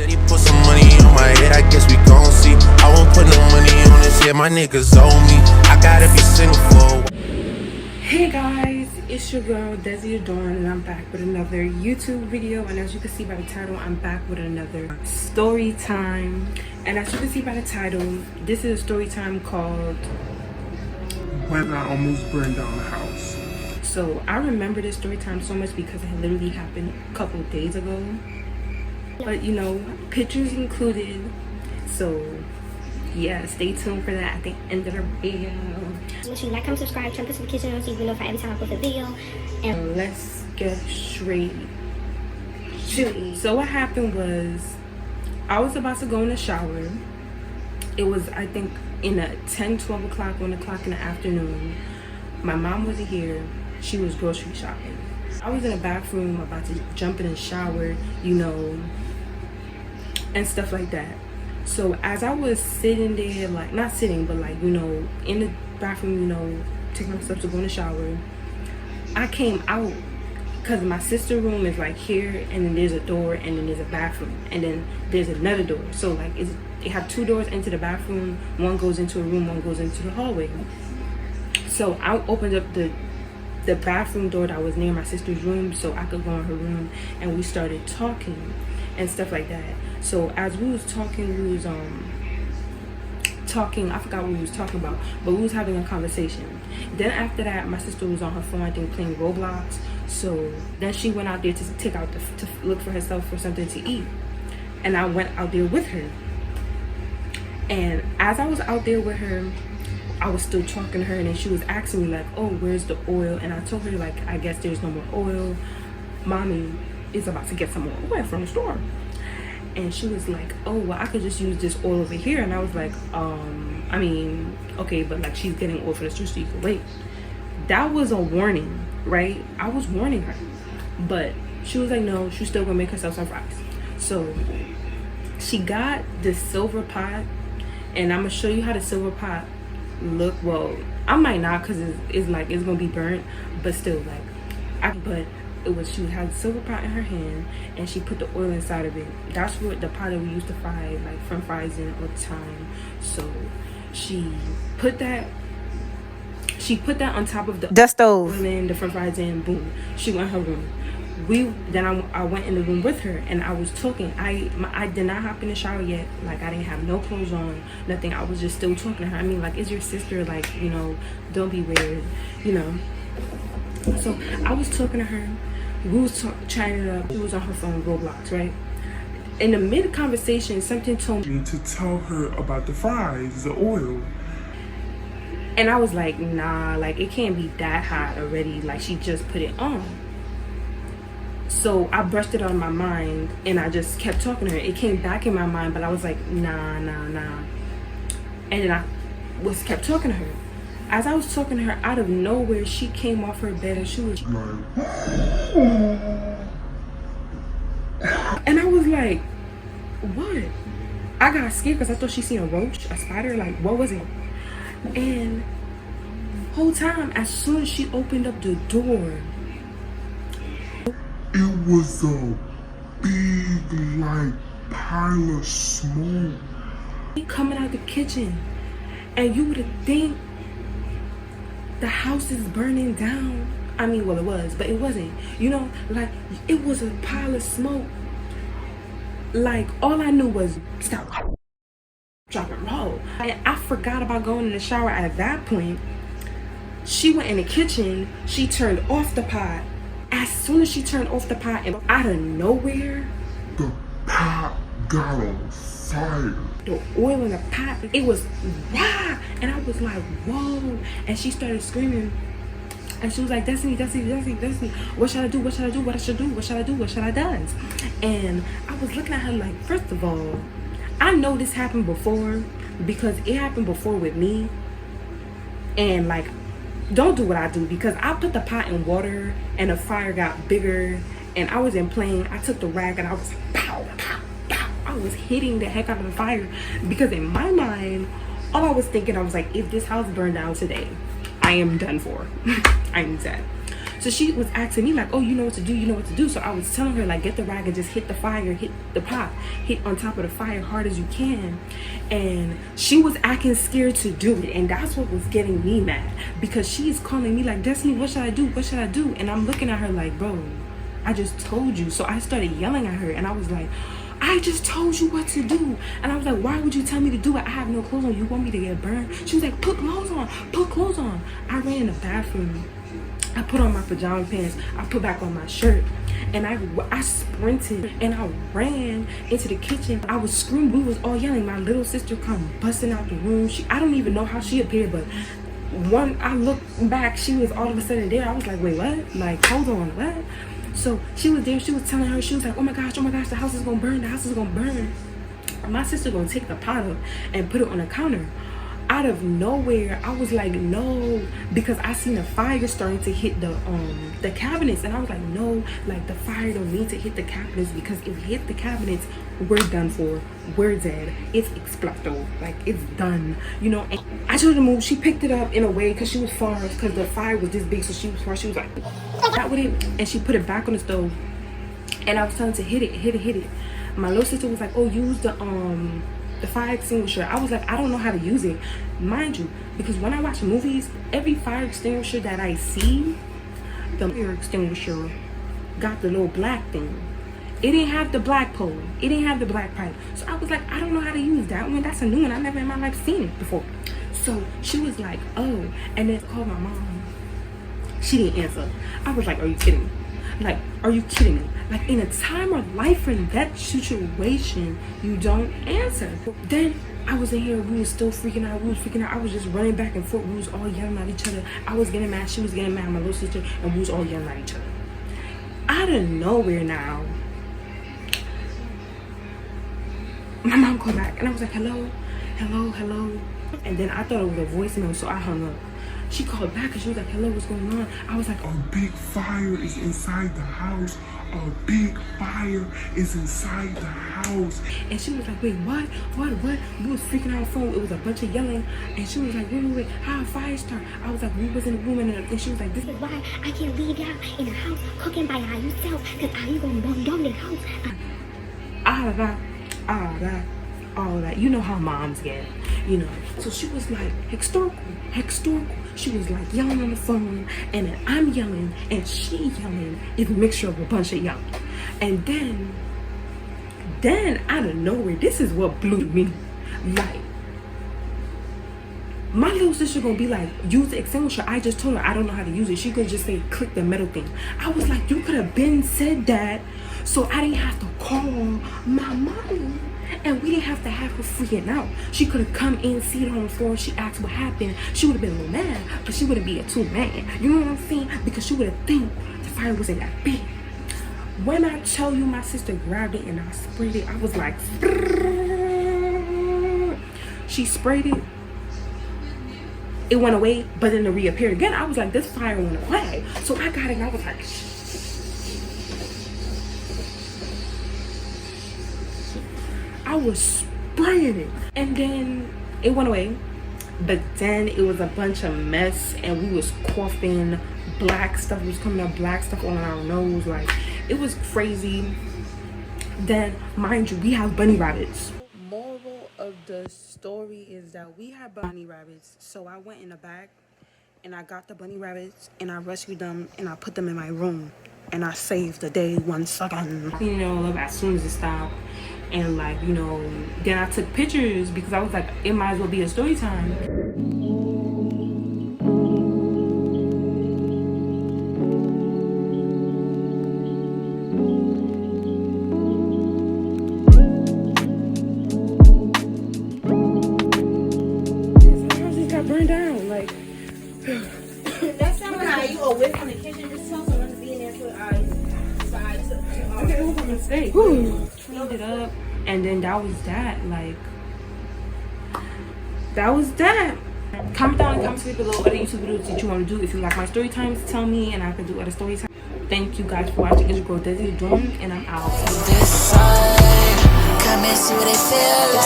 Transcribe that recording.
Said he put some money on my head, I guess we gon' see. I won't put no money on this head, my niggas owe me. I gotta be single for a Hey guys, it's your girl Desi Dawn, and I'm back with another YouTube video. And as you can see by the title, I'm back with another story time. And as you can see by the title, this is a story time called When I Almost Burned Down the House. So I remember this story time so much because it had literally happened a couple of days ago. But you know, pictures included. So yeah, stay tuned for that at the end of the video. Make sure you like, comment, subscribe, turn notifications on so you can notify every time I post a video. And let's get straight to it. So what happened was, I was about to go in the shower. It was, I think, in a 10-12 o'clock, 1 o'clock in the afternoon. My mom wasn't here. She was grocery shopping. I was in the bathroom about to jump in the shower, you know, and stuff like that. So as I was sitting there, like, not sitting, but like, you know, in the bathroom, you know, taking my steps to go in the shower, I came out because my sister's room is like here, and then there's a door, and then there's a bathroom, and then there's another door. So like, they have two doors into the bathroom. One goes into a room, one goes into the hallway. So I opened up the bathroom door that was near my sister's room so I could go in her room, and we started talking and stuff like that. So as we was talking, we was talking, I forgot what we was talking about, but we was having a conversation. Then after that, my sister was on her phone, I think, playing Roblox. So then she went out there to take out to look for herself for something to eat, and I went out there with her. And as I was out there with her, I was still talking to her, and then she was asking me like, oh, where's the oil? And I told her, like, I guess there's no more oil. Mommy is about to get some more oil from the store. And she was like, oh, well, I could just use this oil over here. And I was like, I mean, okay, but like, she's getting oil for the store, so you can wait. That was a warning, right? I was warning her, but she was like, no, she's still gonna make herself some fries. So she got this silver pot, and I'm gonna show you how the silver pot look. Well, I might not, because it's like, it's gonna be burnt, but still, like, but it was, she had a silver pot in her hand, and she put the oil inside of it. That's what the pot that we used to fry like french fries in all the time. So she put that on top of the stove, and then the french fries in, boom, she went in her room. I went in the room with her, and I was talking. I did not hop in the shower yet. Like, I didn't have no clothes on, nothing. I was just still talking to her. I mean, like, it's your sister, like, you know, don't be weird, you know. So I was talking to her. We was chatting it up. She was on her phone, Roblox, right? In the mid-conversation, something told me To tell her about the fries, the oil. and I was like, nah, like, it can't be that hot already. Like, she just put it on. So I brushed it out of my mind, and I just kept talking to her. It came back in my mind, but I was like, nah. And then I kept talking to her. As I was talking to her, out of nowhere, she came off her bed, and she was like, and I was like, what? I got scared because I thought she seen a roach, a spider, like, what was it? And whole time, as soon as she opened up the door, It was a big, like, pile of smoke coming out the kitchen, and you would think the house is burning down. I mean, well, it was, but it wasn't. You know, like, it was a pile of smoke. Like, all I knew was stop, drop and roll. And I forgot about going in the shower at that point. She went in the kitchen. She turned off the pot. As soon as she turned off the pot, and out of nowhere, the pot got on fire. the oil in the pot, it was wow. And I was like, whoa. And she started screaming, and she was like, Destiny, what should I do? What should I do? What I should do? What should I do? What should I do? And I was looking at her like, first of all, I know this happened before, because it happened before with me. And like, don't do what I do, because I put the pot in water and the fire got bigger, and I wasn't playing. I took the rag and I was like, pow, pow, pow. I was hitting the heck out of the fire, because in my mind, all I was thinking, I was like, if this house burned down today, I am done for. I'm dead. So she was asking me like, oh, you know what to do, you know what to do. So I was telling her like, get the rag and just hit the fire, hit the pot, hit on top of the fire hard as you can. And she was acting scared to do it, and that's what was getting me mad, because she's calling me like, Destiny, what should I do, what should I do? And I'm looking at her like, bro, I just told you. So I started yelling at her, and I was like, I just told you what to do. And I was like, why would you tell me to do it? I have no clothes on. You want me to get burned? She was like, put clothes on, put clothes on. I ran in the bathroom, I put on my pajama pants, I put back on my shirt, and I sprinted and I ran into the kitchen. I was screaming, we was all yelling. My little sister come busting out the room. I don't even know how she appeared, but I looked back, she was all of a sudden there. I was like, wait, what? Like, hold on, what? So she was there, she was telling her, she was like, oh my gosh, the house is gonna burn, the house is gonna burn. My sister gonna take the pot up and put it on the counter. Out of nowhere, I was like, no, because I seen a fire starting to hit the cabinets, and I was like, no, like the fire don't need to hit the cabinets, because if it hit the cabinets, we're done for, we're dead, it's exploded, like it's done, you know. And I told her to move. She picked it up in a way because she was far, because the fire was this big, so she was far. She was like that with it, and she put it back on the stove, and I was telling her to hit it. My little sister was like, oh, use the fire extinguisher. I was like, I don't know how to use it, mind you, because when I watch movies, every fire extinguisher that I see, the fire extinguisher got the little black thing. It didn't have the black pole, it didn't have the black pipe. So I was like, I don't know how to use that one. That's a new one. I never in my life seen it before. So she was like, oh, and then called my mom. She didn't answer. I was like, are you kidding me? Like, are you kidding me? Like, in a time of life or death situation, you don't answer. Then I was in here, we was still freaking out, I was just running back and forth, we was all yelling at each other. I was getting mad, she was getting mad, my little sister, and we was all yelling at each other. Out of nowhere now, my mom called back, and I was like, hello. And then I thought it was a voicemail, so I hung up. She called back and she was like, hello, what's going on? I was like, A big fire is inside the house. A big fire is inside the house. and she was like, wait, what? We was freaking out on the phone. It was a bunch of yelling. And she was like, wait, how a fire start? I was like, we was in the room, and she was like, this is Why I can't leave y'all in the house cooking by yourself, because I ain't gonna burn down the house. all of that. You know how moms get, you know. So she was like, historical. She was like yelling on the phone, and then I'm yelling, and she yelling. It's a mixture of a bunch of yelling. And then out of nowhere, this is what blew me. Like, my little sister gonna be like, use the extinguisher. I just told her I don't know how to use it. She could just say, click the metal thing. I was like, you could have been said that, so I didn't have to call my mom. And we didn't have to have her freaking out. She could have come in, see it on the floor. She asked what happened. She would have been a little mad, but she wouldn't be a too mad. You know what I'm saying? Because she would have think the fire wasn't that big. When I tell you my sister grabbed it and I sprayed it, I was like, she sprayed it. It went away, but then it reappeared again. I was like, this fire went away. So I got it and I was like, I was spraying it, and then it went away. But then it was a bunch of mess, and we was coughing. Black stuff was coming up, black stuff on our nose. Like, it was crazy. Then, mind you, we have bunny rabbits. Moral of the story is that we have bunny rabbits. So I went in the back and I got the bunny rabbits and I rescued them and I put them in my room and I saved the day once again. You know, as soon as it stopped. And like, you know, then I took pictures because I was like, it might as well be a story time. Sometimes it got burned down, like. That's not how you away from the kitchen. Just tell someone to be in there for Okay, it was a mistake. Cleaned it up, and then that was that. Like, that was that. Comment down in the comments below other YouTube videos that you want to do. If you like my story times, tell me, and I can do other story times. Thank you guys for watching. It's your girl Desi Dawn, and I'm out. This side, come and see what they feel.